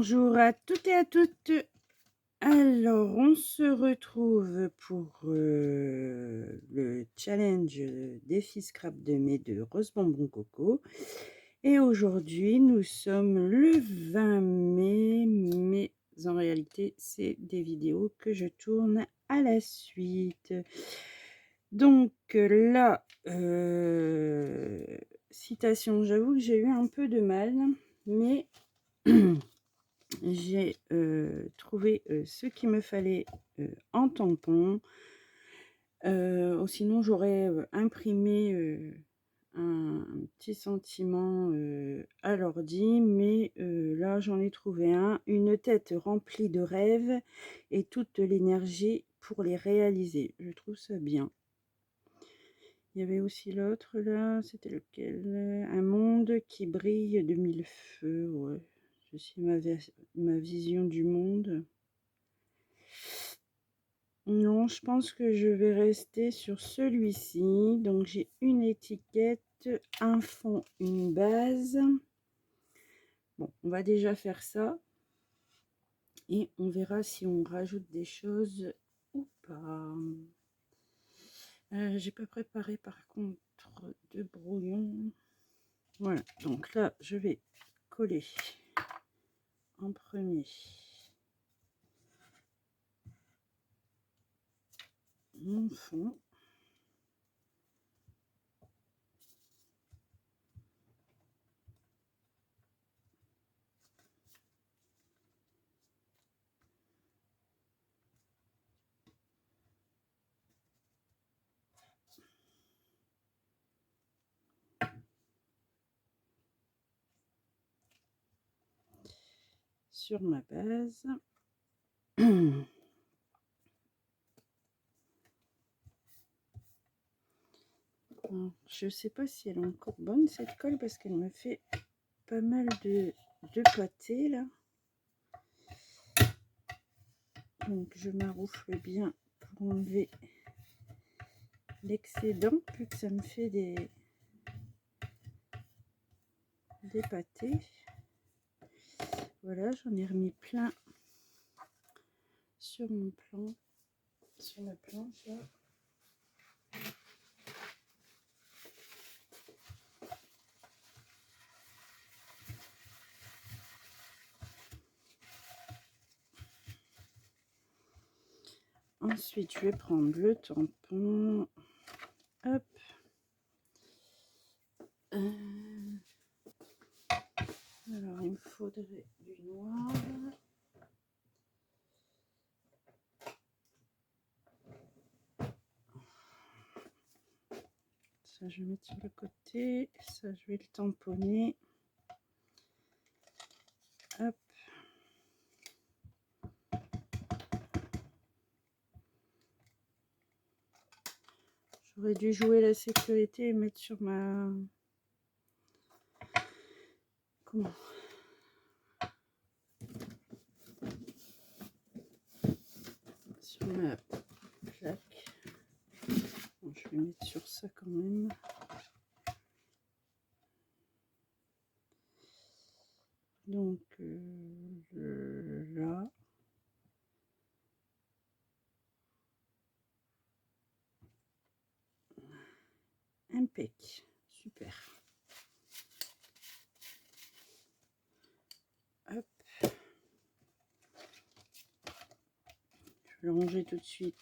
Bonjour à toutes et à toutes. Alors, on se retrouve pour le challenge défi scrap de mai de Rose Bonbon Coco. Et aujourd'hui, nous sommes le 20 mai, mais en réalité, c'est des vidéos que je tourne à la suite. Donc là, citation, j'avoue que j'ai eu un peu de mal, mais j'ai trouvé ce qu'il me fallait en tampon. Sinon, j'aurais imprimé un petit sentiment à l'ordi, mais là, j'en ai trouvé un. Une tête remplie de rêves et toute l'énergie pour les réaliser. Je trouve ça bien. Il y avait aussi l'autre là, c'était lequel? Un monde qui brille de mille feux. Ouais. Ceci ma vision du monde. Non, je pense que je vais rester sur celui-ci. Donc j'ai une étiquette, un fond, une base. Bon, on va déjà faire ça. Et on verra si on rajoute des choses ou pas. J'ai pas préparé par contre de brouillon. Voilà, donc là, je vais coller en premier mon fond. Sur ma base. Alors, je sais pas si elle est encore bonne cette colle parce qu'elle me fait pas mal de pâté là. Donc je m'aroufle bien pour enlever l'excédent vu que ça me fait des pâtés. Voilà, j'en ai remis plein sur mon plan, sur la planche là. Ensuite, je vais prendre le tampon. Hop. Alors, il me faudrait du noir. Ça, je vais mettre sur le côté. Ça, je vais le tamponner. Hop. J'aurais dû jouer la sécurité et mettre sur ma... Comment? Sur ma plaque. Bon, je vais mettre sur ça quand même. Donc là. Impec. Super. Hop. Je vais le ranger tout de suite.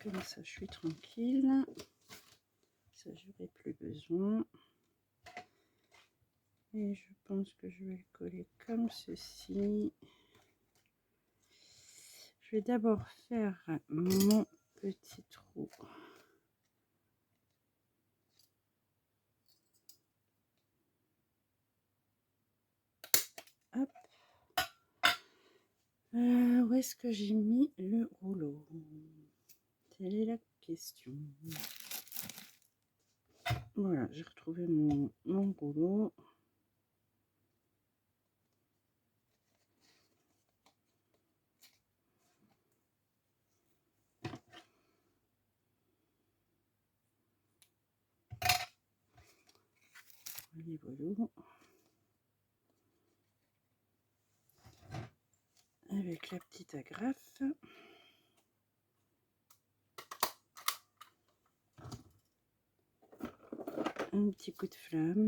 Comme ça, je suis tranquille. Ça, je n'aurai plus besoin. Et je pense que je vais le coller comme ceci. Je vais d'abord faire mon petit trou. Hop. Où est-ce que j'ai mis le rouleau? Telle est la question. Voilà, j'ai retrouvé mon rouleau. Joli velours. Avec la petite agrafe. Un petit coup de flamme.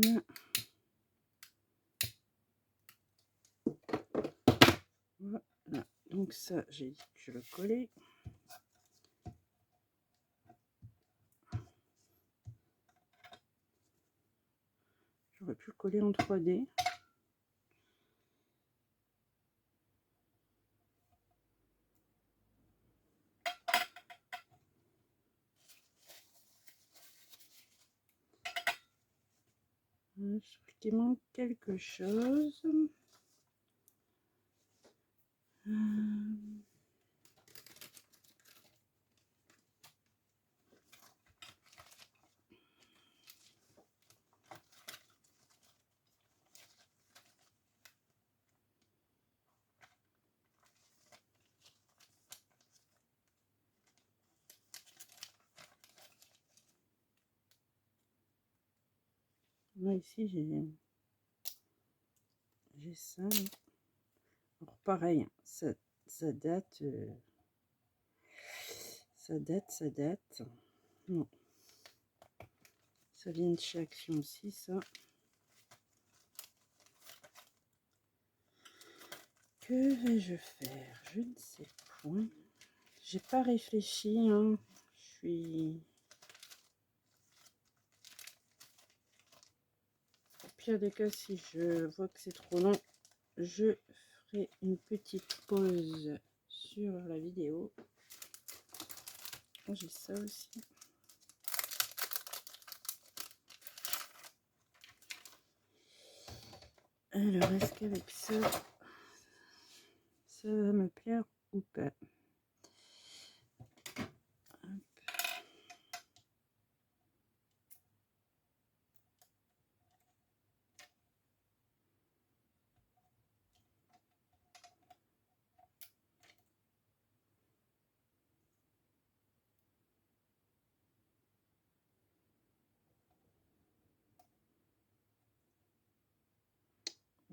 Voilà. Donc ça, j'ai dit que je le collais. J'aurais pu le coller en 3D. Je trouve qu'il manque quelque chose. Là, ici, j'ai ça. Alors, pareil, ça date. Ça date. Non. Ça vient de chez Action aussi, ça. Que vais-je faire? Je ne sais point. J'ai pas réfléchi, hein. Je suis... Au pire des cas, si je vois que c'est trop long, je ferai une petite pause sur la vidéo. Oh, j'ai ça aussi. Alors, est-ce qu'avec ça, ça va me plaire ou pas?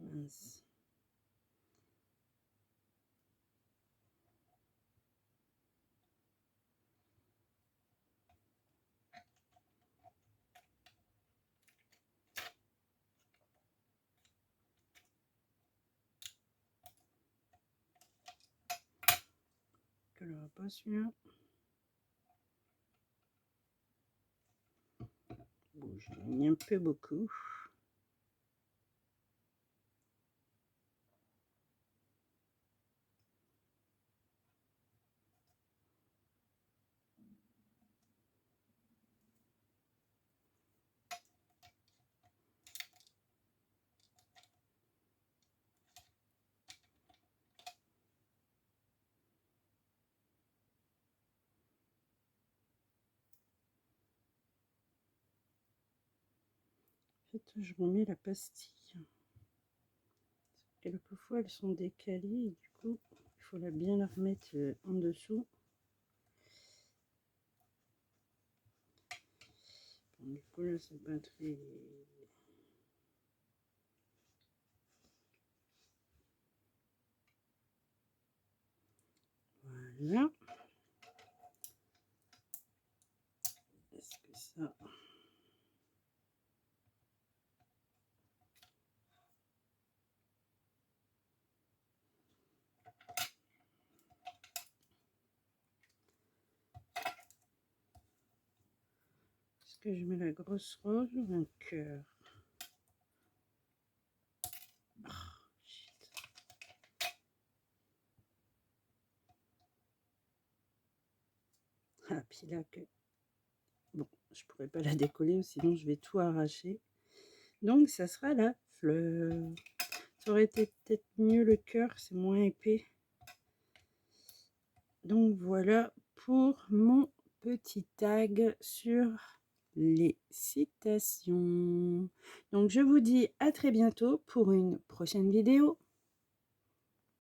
Mince. Que le pas celui-là. Bon, j'ai mis un peu beaucoup. En fait, je remets la pastille. Quelquefois, elles sont décalées et du coup, il faut bien la remettre en dessous. Bon, du coup, là, c'est pas très... Voilà. Est-ce que ça... Est-ce que je mets la grosse rose ou un cœur? Oh, shit. Ah, puis là, que... Bon, je pourrais pas la décoller, sinon je vais tout arracher. Donc, ça sera la fleur. Ça aurait été peut-être mieux le cœur, c'est moins épais. Donc, voilà pour mon petit tag sur les citations. Donc, je vous dis à très bientôt pour une prochaine vidéo.